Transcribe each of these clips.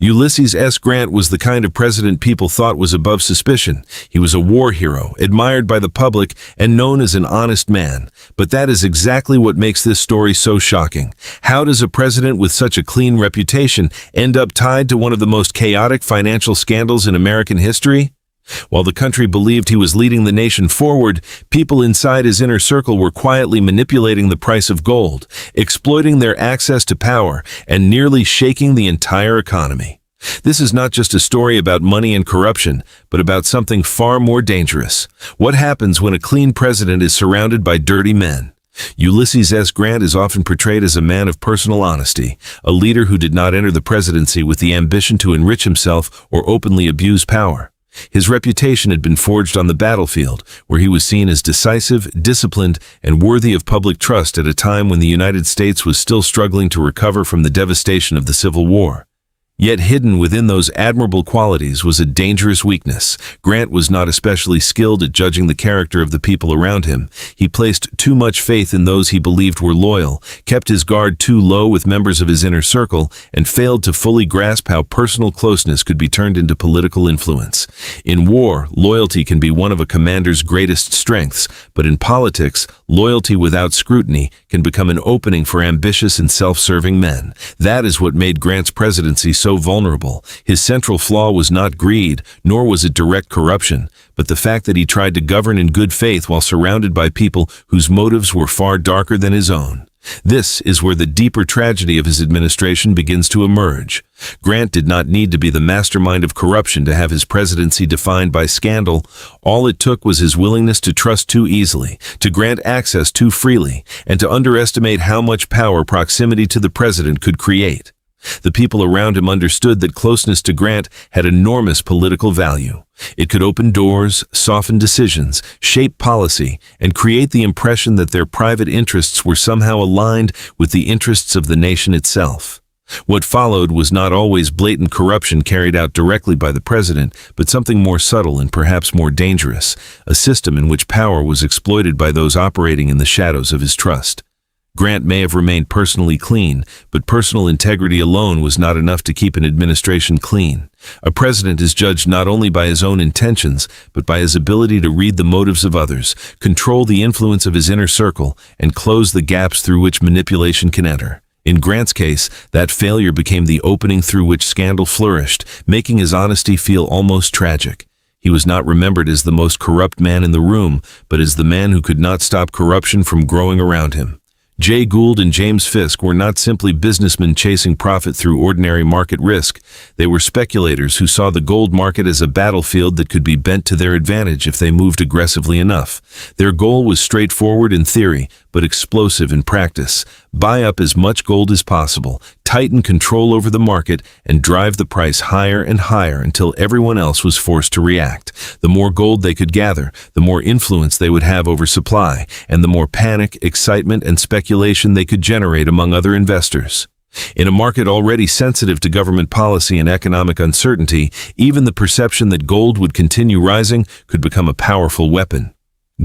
Ulysses S. Grant was the kind of president people thought was above suspicion. He was a war hero, admired by the public, and known as an honest man. But that is exactly what makes this story so shocking. How does a president with such a clean reputation end up tied to one of the most chaotic financial scandals in American history? While the country believed he was leading the nation forward, people inside his inner circle were quietly manipulating the price of gold, exploiting their access to power, and nearly shaking the entire economy. This is not just a story about money and corruption, but about something far more dangerous. What happens when a clean president is surrounded by dirty men? Ulysses S. Grant is often portrayed as a man of personal honesty, a leader who did not enter the presidency with the ambition to enrich himself or openly abuse power. His reputation had been forged on the battlefield, where he was seen as decisive, disciplined, and worthy of public trust at a time when the United States was still struggling to recover from the devastation of the Civil War. Yet hidden within those admirable qualities was a dangerous weakness. Grant was not especially skilled at judging the character of the people around him. He placed too much faith in those he believed were loyal, kept his guard too low with members of his inner circle, and failed to fully grasp how personal closeness could be turned into political influence. In war, loyalty can be one of a commander's greatest strengths, but in politics, loyalty without scrutiny can become an opening for ambitious and self-serving men. That is what made Grant's presidency so vulnerable. His central flaw was not greed, nor was it direct corruption, but the fact that he tried to govern in good faith while surrounded by people whose motives were far darker than his own. This is where the deeper tragedy of his administration begins to emerge. Grant did not need to be the mastermind of corruption to have his presidency defined by scandal. All it took was his willingness to trust too easily, to grant access too freely, and to underestimate how much power proximity to the president could create. The people around him understood that closeness to Grant had enormous political value. It could open doors, soften decisions, shape policy, and create the impression that their private interests were somehow aligned with the interests of the nation itself. What followed was not always blatant corruption carried out directly by the president, but something more subtle and perhaps more dangerous, a system in which power was exploited by those operating in the shadows of his trust. Grant may have remained personally clean, but personal integrity alone was not enough to keep an administration clean. A president is judged not only by his own intentions, but by his ability to read the motives of others, control the influence of his inner circle, and close the gaps through which manipulation can enter. In Grant's case, that failure became the opening through which scandal flourished, making his honesty feel almost tragic. He was not remembered as the most corrupt man in the room, but as the man who could not stop corruption from growing around him. Jay Gould and James Fisk were not simply businessmen chasing profit through ordinary market risk. They were speculators who saw the gold market as a battlefield that could be bent to their advantage if they moved aggressively enough. Their goal was straightforward in theory, but explosive in practice. Buy up as much gold as possible, tighten control over the market, and drive the price higher and higher until everyone else was forced to react. The more gold they could gather, the more influence they would have over supply, and the more panic, excitement, and speculation they could generate among other investors. In a market already sensitive to government policy and economic uncertainty, even the perception that gold would continue rising could become a powerful weapon.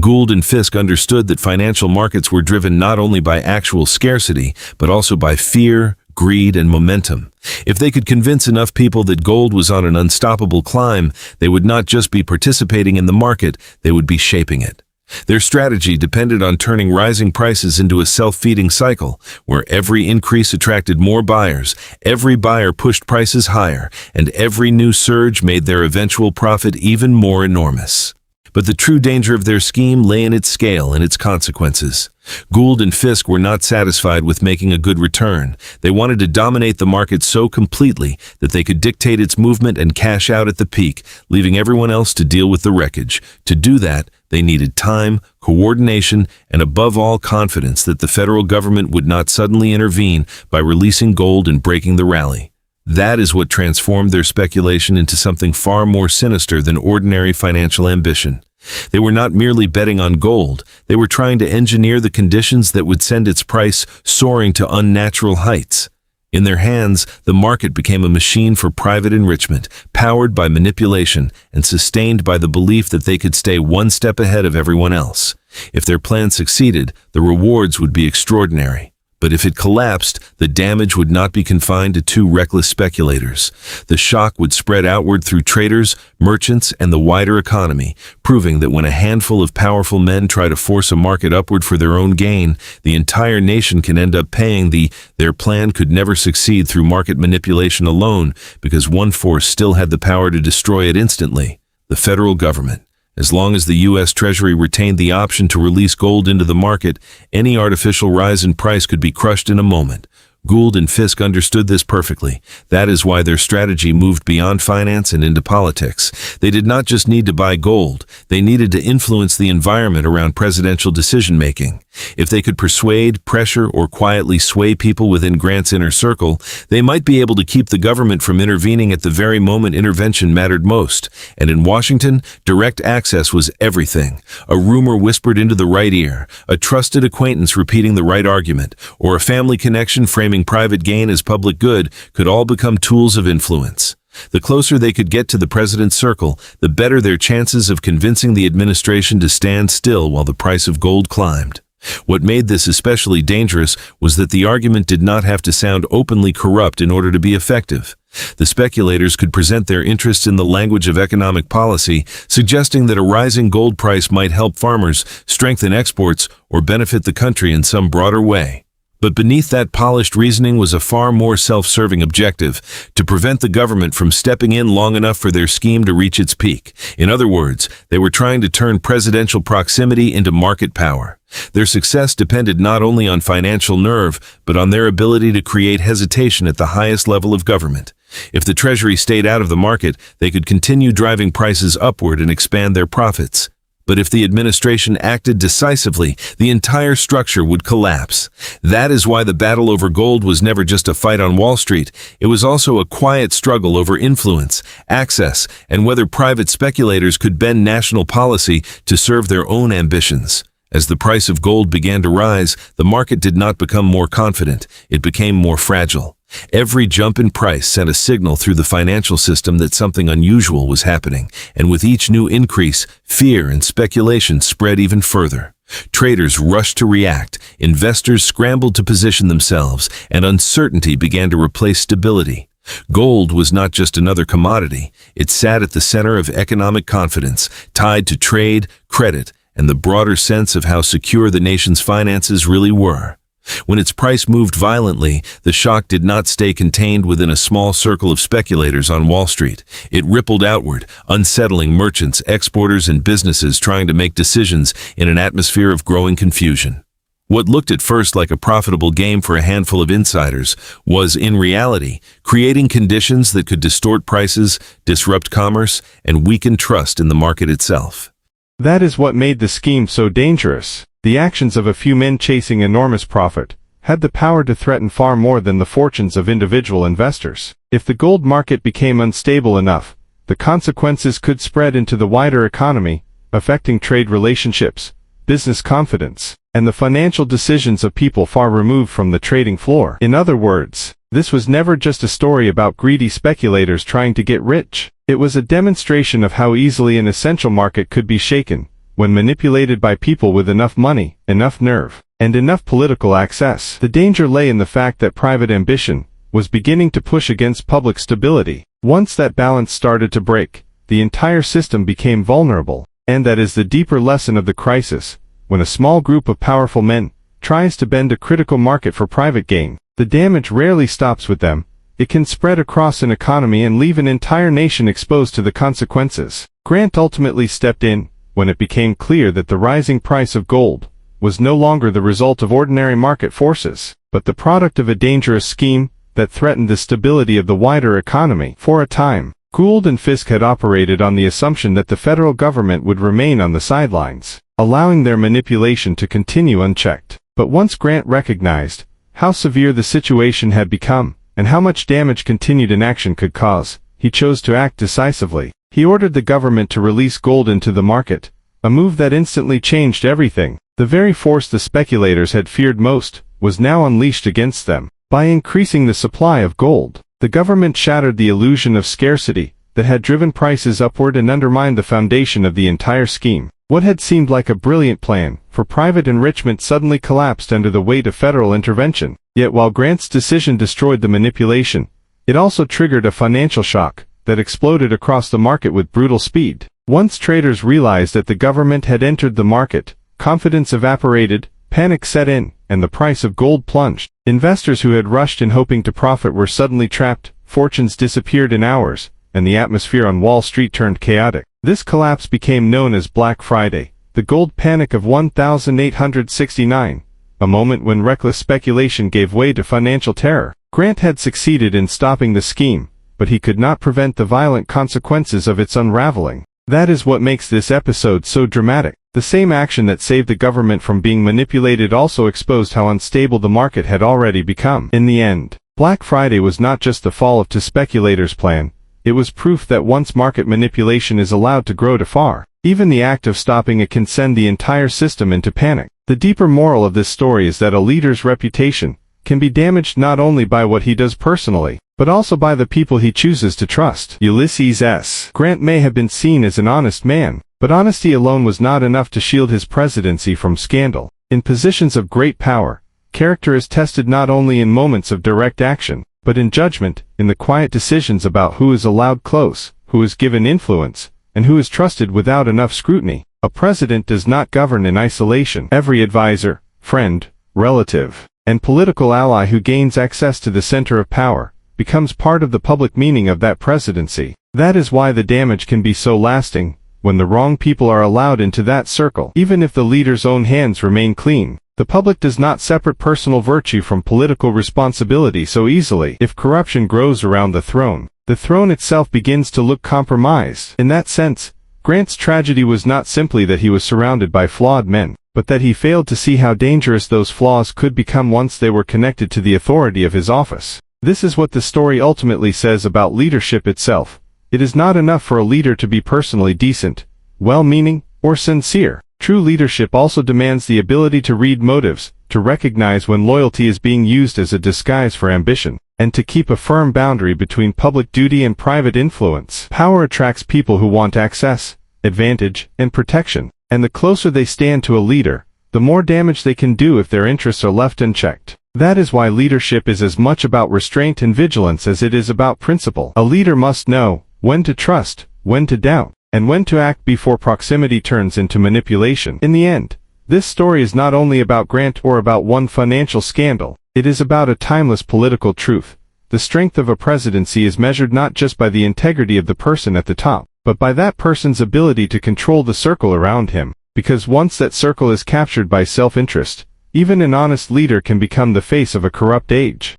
Gould and Fisk understood that financial markets were driven not only by actual scarcity, but also by fear, greed, and momentum. If they could convince enough people that gold was on an unstoppable climb, they would not just be participating in the market, they would be shaping it. Their strategy depended on turning rising prices into a self-feeding cycle, where every increase attracted more buyers, every buyer pushed prices higher, and every new surge made their eventual profit even more enormous. But the true danger of their scheme lay in its scale and its consequences. Gould and Fisk were not satisfied with making a good return. They wanted to dominate the market so completely that they could dictate its movement and cash out at the peak, leaving everyone else to deal with the wreckage. To do that, they needed time, coordination, and above all confidence that the federal government would not suddenly intervene by releasing gold and breaking the rally. That is what transformed their speculation into something far more sinister than ordinary financial ambition. They were not merely betting on gold, they were trying to engineer the conditions that would send its price soaring to unnatural heights. In their hands, the market became a machine for private enrichment, powered by manipulation and sustained by the belief that they could stay one step ahead of everyone else. If their plan succeeded, the rewards would be extraordinary. But if it collapsed, the damage would not be confined to two reckless speculators. The shock would spread outward through traders, merchants, and the wider economy, proving that when a handful of powerful men try to force a market upward for their own gain, the entire nation can end up paying. Their plan could never succeed through market manipulation alone, because one force still had the power to destroy it instantly: the federal government. As long as the U.S. Treasury retained the option to release gold into the market, any artificial rise in price could be crushed in a moment. Gould and Fisk understood this perfectly. That is why their strategy moved beyond finance and into politics. They did not just need to buy gold, they needed to influence the environment around presidential decision-making. If they could persuade, pressure, or quietly sway people within Grant's inner circle, they might be able to keep the government from intervening at the very moment intervention mattered most. And in Washington, direct access was everything. A rumor whispered into the right ear, a trusted acquaintance repeating the right argument, or a family connection framing private gain as public good could all become tools of influence. The closer they could get to the president's circle, the better their chances of convincing the administration to stand still while the price of gold climbed. What made this especially dangerous was that the argument did not have to sound openly corrupt in order to be effective. The speculators could present their interests in the language of economic policy, suggesting that a rising gold price might help farmers, strengthen exports, or benefit the country in some broader way. But beneath that polished reasoning was a far more self-serving objective: to prevent the government from stepping in long enough for their scheme to reach its peak. In other words, they were trying to turn presidential proximity into market power. Their success depended not only on financial nerve, but on their ability to create hesitation at the highest level of government. If the Treasury stayed out of the market, they could continue driving prices upward and expand their profits. But if the administration acted decisively, the entire structure would collapse. That is why the battle over gold was never just a fight on Wall Street. It was also a quiet struggle over influence, access, and whether private speculators could bend national policy to serve their own ambitions. As the price of gold began to rise, the market did not become more confident. It became more fragile. Every jump in price sent a signal through the financial system that something unusual was happening, and with each new increase, fear and speculation spread even further. Traders rushed to react, investors scrambled to position themselves, and uncertainty began to replace stability. Gold was not just another commodity. It sat at the center of economic confidence, tied to trade, credit, and the broader sense of how secure the nation's finances really were. When its price moved violently, the shock did not stay contained within a small circle of speculators on Wall Street. It rippled outward, unsettling merchants, exporters, and businesses trying to make decisions in an atmosphere of growing confusion. What looked at first like a profitable game for a handful of insiders was, in reality, creating conditions that could distort prices, disrupt commerce, and weaken trust in the market itself. That is what made the scheme so dangerous. The actions of a few men chasing enormous profit had the power to threaten far more than the fortunes of individual investors. If the gold market became unstable enough, the consequences could spread into the wider economy, affecting trade relationships, business confidence, and the financial decisions of people far removed from the trading floor. In other words, this was never just a story about greedy speculators trying to get rich. It was a demonstration of how easily an essential market could be shaken when manipulated by people with enough money, enough nerve, and enough political access. The danger lay in the fact that private ambition was beginning to push against public stability. Once that balance started to break, the entire system became vulnerable. And that is the deeper lesson of the crisis. When a small group of powerful men tries to bend a critical market for private gain, the damage rarely stops with them. It can spread across an economy and leave an entire nation exposed to the consequences. Grant ultimately stepped in when it became clear that the rising price of gold was no longer the result of ordinary market forces, but the product of a dangerous scheme that threatened the stability of the wider economy. For a time, Gould and Fisk had operated on the assumption that the federal government would remain on the sidelines, allowing their manipulation to continue unchecked. But once Grant recognized how severe the situation had become, and how much damage continued inaction could cause, he chose to act decisively. He ordered the government to release gold into the market, a move that instantly changed everything. The very force the speculators had feared most was now unleashed against them. By increasing the supply of gold, the government shattered the illusion of scarcity that had driven prices upward and undermined the foundation of the entire scheme. What had seemed like a brilliant plan for private enrichment suddenly collapsed under the weight of federal intervention. Yet while Grant's decision destroyed the manipulation, it also triggered a financial shock that exploded across the market with brutal speed. Once traders realized that the government had entered the market, confidence evaporated, panic set in, and the price of gold plunged. Investors who had rushed in hoping to profit were suddenly trapped, fortunes disappeared in hours, and the atmosphere on Wall Street turned chaotic. This collapse became known as Black Friday, the gold panic of 1869, a moment when reckless speculation gave way to financial terror. Grant had succeeded in stopping the scheme, but he could not prevent the violent consequences of its unraveling. That is what makes this episode so dramatic. The same action that saved the government from being manipulated also exposed how unstable the market had already become. In the end, Black Friday was not just the fall of speculators' plan, it was proof that once market manipulation is allowed to grow too far, even the act of stopping it can send the entire system into panic. The deeper moral of this story is that a leader's reputation can be damaged not only by what he does personally, but also by the people he chooses to trust. Ulysses S. Grant may have been seen as an honest man, but honesty alone was not enough to shield his presidency from scandal. In positions of great power, character is tested not only in moments of direct action, but in judgment, in the quiet decisions about who is allowed close, who is given influence, and who is trusted without enough scrutiny. A president does not govern in isolation. Every advisor, friend, relative, and political ally who gains access to the center of power becomes part of the public meaning of that presidency. That is why the damage can be so lasting, when the wrong people are allowed into that circle. Even if the leader's own hands remain clean, the public does not separate personal virtue from political responsibility so easily. If corruption grows around the throne itself begins to look compromised. In that sense, Grant's tragedy was not simply that he was surrounded by flawed men, but that he failed to see how dangerous those flaws could become once they were connected to the authority of his office. This is what the story ultimately says about leadership itself. It is not enough for a leader to be personally decent, well-meaning, or sincere. True leadership also demands the ability to read motives, to recognize when loyalty is being used as a disguise for ambition, and to keep a firm boundary between public duty and private influence. Power attracts people who want access, advantage, and protection, and the closer they stand to a leader, the more damage they can do if their interests are left unchecked. That is why leadership is as much about restraint and vigilance as it is about principle. A leader must know when to trust, when to doubt, and when to act before proximity turns into manipulation. In the end, this story is not only about Grant or about one financial scandal, it is about a timeless political truth. The strength of a presidency is measured not just by the integrity of the person at the top, but by that person's ability to control the circle around him. Because once that circle is captured by self-interest, even an honest leader can become the face of a corrupt age.